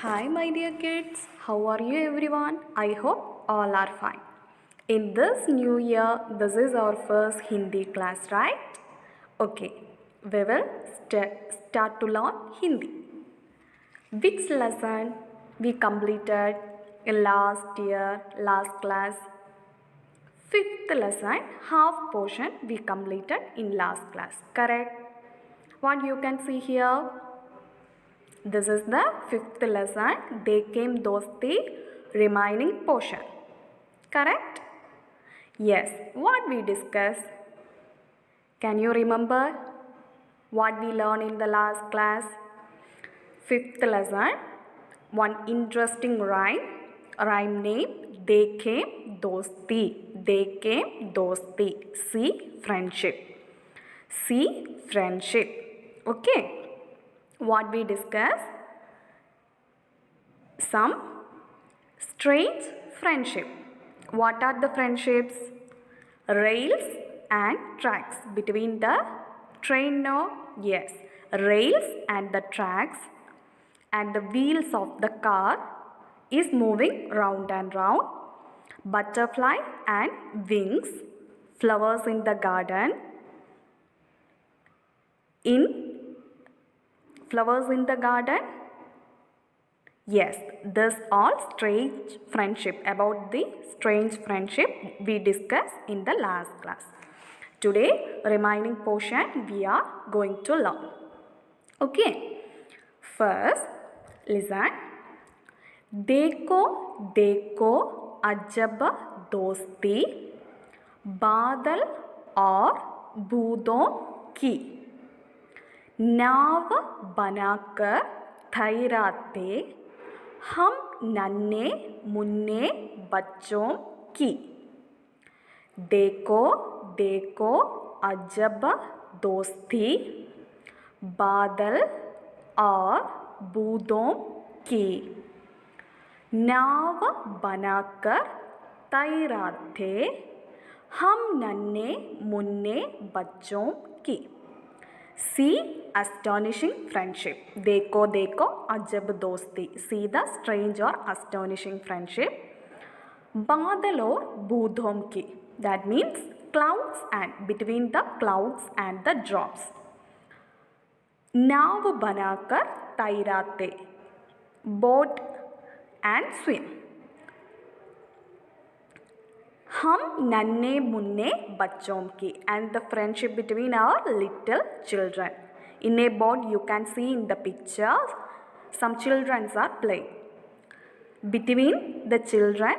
Hi, my dear kids. How are you, everyone? I hope all are fine. In this new year, this is our first Hindi class, right? Okay, we will start to learn Hindi. Which lesson we completed in last year, last class? Fifth lesson, half portion we completed in last class, correct? What you can see here? This is the fifth lesson. They came those the remaining portion. Correct? Yes. What we discussed? Can you remember what we learned in the last class? Fifth lesson. One interesting rhyme. Rhyme name. They came those the. They came those the. See friendship. See friendship. Okay. What we discussed? Some strange friendship. What are the friendships? Rails and tracks. Between the train, no? Yes. Rails and the tracks and the wheels of the car is moving round and round. Butterfly and wings. Flowers in the garden. Flowers in the garden. Yes, this all strange friendship. About the strange friendship we discussed in the last class. Today, remaining portion we are going to learn. Okay. First, listen. देखो देखो अजब दोस्ती बादल और बूंदों की नाव बनाकर ठहराते हम नन्हे मुन्ने बच्चों की देखो देखो अजब दोस्ती बादल और बूंदों की नाव बनाकर तैराते हम नन्हे मुन्ने बच्चों की See astonishing friendship. देखो देखो अजब दोस्ती. See the strange or astonishing friendship. बादल और बूंदों की. That means clouds and between the clouds and the drops. नाव बनाकर तैराते. Boat and swim. हम नन्हे मुन्ने बच्चों की and the friendship between our little children. In a boat you can see in the picture some children are playing. Between the children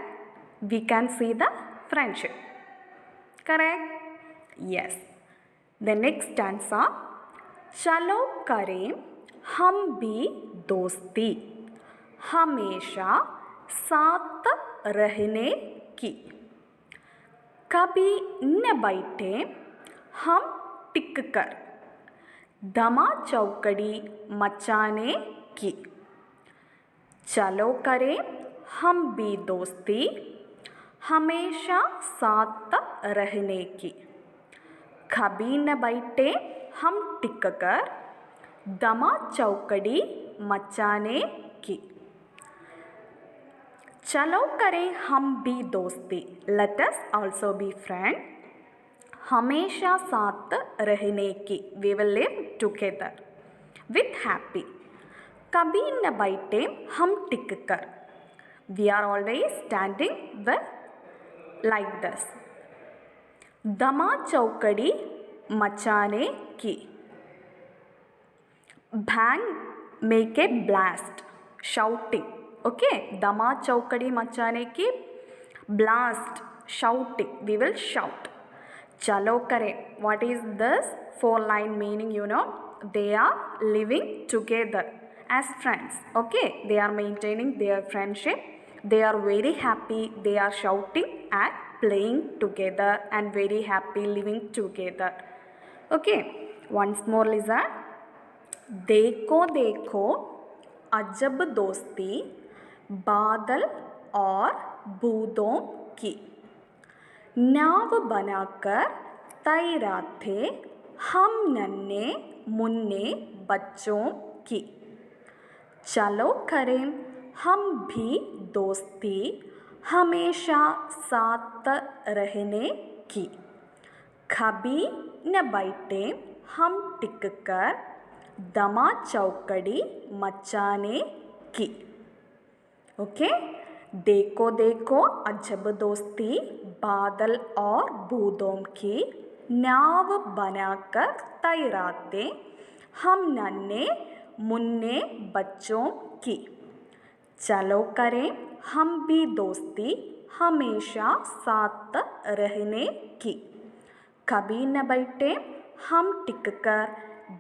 we can see the friendship. Correct? Yes. The next stanza. चलो करें हम भी दोस्ती हमेशा साथ रहने की कभी न बैठे हम टिक कर धमा चौकड़ी मचाने की चलो करें हम भी दोस्ती हमेशा साथ रहने की कभी न बैठे हम टिक कर धमा चौकड़ी मचाने की चलो करें हम भी दोस्ती let us also be friend हमेशा साथ रहने की we will live together with happy कभी न बैठे हम टिक कर we are always standing with like this धमा चौकड़ी मचाने की bang make a blast shouting Okay, Dama Chaukadi Machane ki blast, shouting. We will shout. Chalo kare. What is this? 4-line meaning, you know. They are living together as friends. Okay, they are maintaining their friendship. They are very happy. They are shouting and playing together and very happy living together. Okay, once more listen. देखो देखो अजब दोस्ती बादल और बूंदों की नाव बनाकर तैराते हम नन्हे मुन्ने बच्चों की चलो करें हम भी दोस्ती हमेशा साथ रहने की. कभी न बैठे हम टिक कर दमा चौकड़ी मचाने की. ओके. देखो अजब दोस्ती बादल और बूंदों की नाव बनाकर तैराते हम नन्हे मुन्ने बच्चों की. चलो करें हम भी दोस्ती हमेशा साथ रहने की. कभी न बैठे हम टिक कर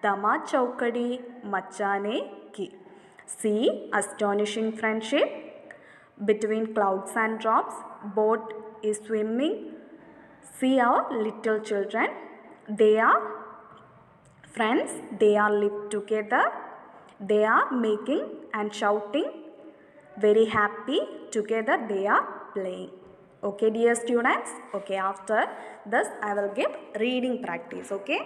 दमा चौकड़ी मचाने की. See astonishing friendship between clouds and drops. Boat is swimming. See our little children. They are friends. They are live together. They are making and shouting. Very happy together. They are playing. Okay, dear students. Okay, after this I will give reading practice. Okay.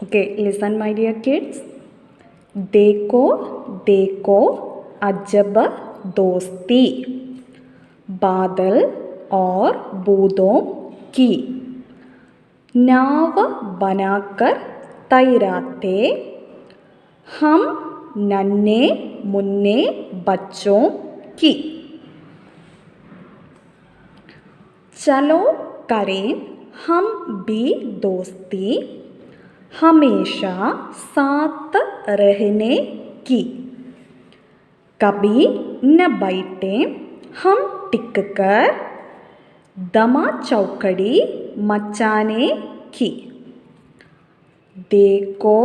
Okay, listen my dear kids. देखो देखो अजब दोस्ती बादल और बूंदों की नाव बनाकर तैराते हम नन्हे मुन्ने बच्चों की. चलो करें हम भी दोस्ती हमेशा साथ रहने की. कभी न बैठे हम टिक कर दमा चौकड़ी मचाने की. देखो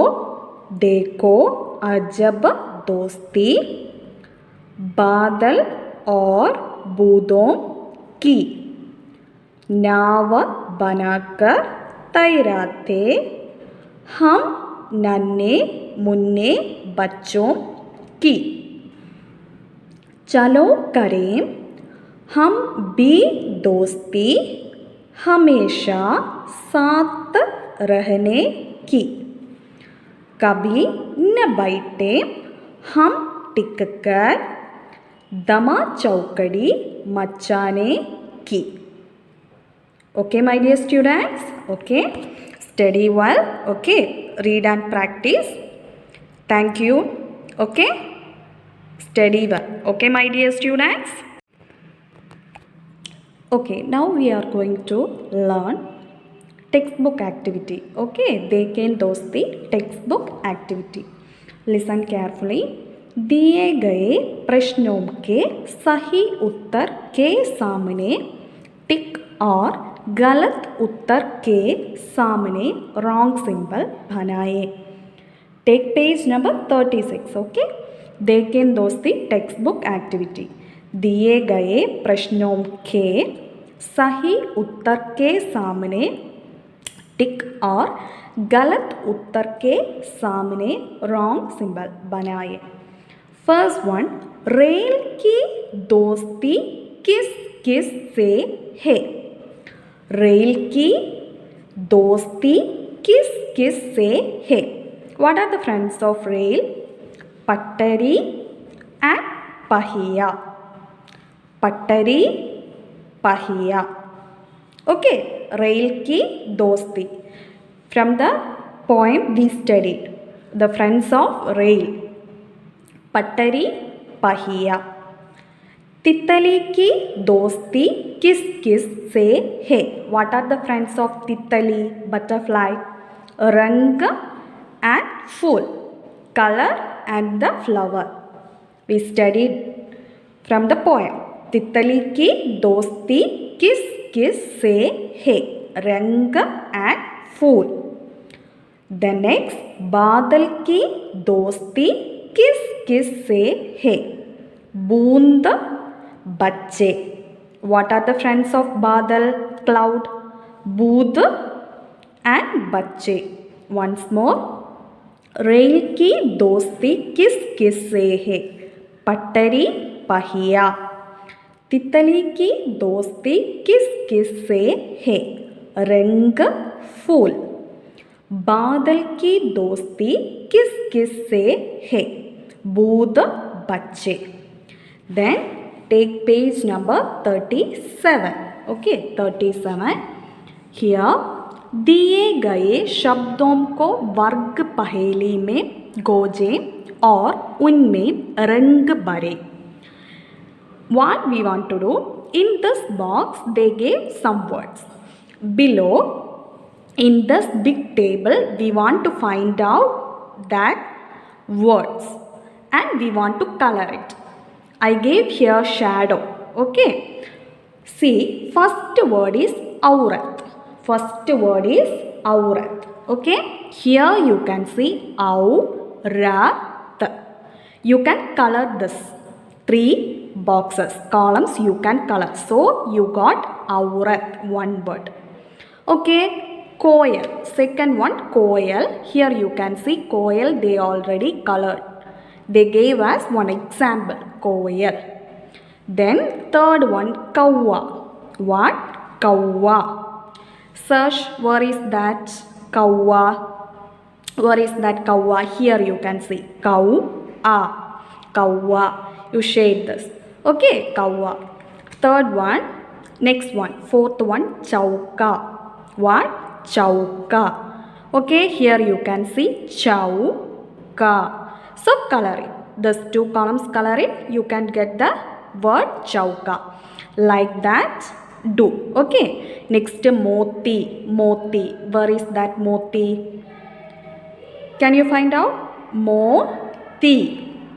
देखो अजब दोस्ती बादल और बूंदों की नाव बनाकर तैराते हम नन्हे मुन्ने बच्चों की. चलो करें हम भी दोस्ती हमेशा साथ रहने की. कभी न बैठे हम टिक कर दमा चौकड़ी मचाने की. Okay, my dear students. Okay. Study well. Okay. Read and practice. Thank you. Okay. Study well. Okay, my dear students. Okay. Now we are going to learn textbook activity. Okay. देखें दोस्ती textbook activity. Listen carefully. दिए गए प्रश्नों के सही उत्तर के सामने टिक और गलत उत्तर के सामने रॉन्ग सिंबल बनाएं. Take page number 36. ओके. देखें दोस्ती टेक्स्ट बुक एक्टिविटी. दिए गए प्रश्नों के सही उत्तर के सामने टिक और गलत उत्तर के सामने रॉन्ग सिंबल बनाएं. फर्स्ट वन, रेल की दोस्ती किस किस से है. रेल की दोस्ती किस किस से है. What are the friends of rail? पटरी and पहिया. पटरी पहिया. Okay. रेल की दोस्ती. From the poem we studied, the friends of rail. पटरी पहिया. तितली की दोस्ती किस किस से है. What are the friends of तितली? Butterfly. रंग and fool. Color and the flower. We studied from the poem. तितली की दोस्ती किस किस से है. रंग and फूल. The next, बादल की दोस्ती किस किस से है. बूंद बच्चे. What are the friends of बादल? Cloud. बूंद and बच्चे. Once more. रेल की दोस्ती किस किस से है. पटरी पहिया. तितली की दोस्ती किस किस से है. रंग फूल. बादल की दोस्ती किस किस से है. Bood bacche. Then take page number 37. Okay, 37. Here, दिए गए शब्दों को वर्ग पहेली में गोजे और उनमें रंग भरे. What we want to do? In this box, they gave some words. Below, in this big table, we want to find out that words and we want to color it. I gave here shadow. Okay. See, first word is aurat. First word is aurat. Okay. Here you can see aurat. You can color this. 3 boxes, columns you can color. So you got aurat, one word. Okay, koyal. Second one, koyal. Here you can see koyal, they already colored. They gave us one example, koyal. Then third one, kawwa. What? Kawwa. Search, where is that kawwa? Where is that kawwa? Here you can see kaw-a. Kawwa. You shade this. Okay, kawwa. Third one, next one, fourth one, chauka. What? Chauka. Okay, here you can see chauka. So color it. These 2 columns color it. You can get the word chauka. Like that, do. Okay. Next, moti. Moti. Where is that moti? Can you find out? Moti.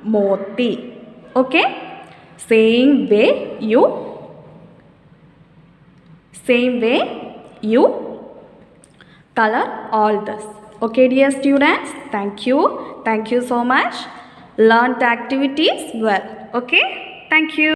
Moti. Okay. Same way you color all this. Okay, dear students, thank you so much. Learn the activities well. Okay, thank you.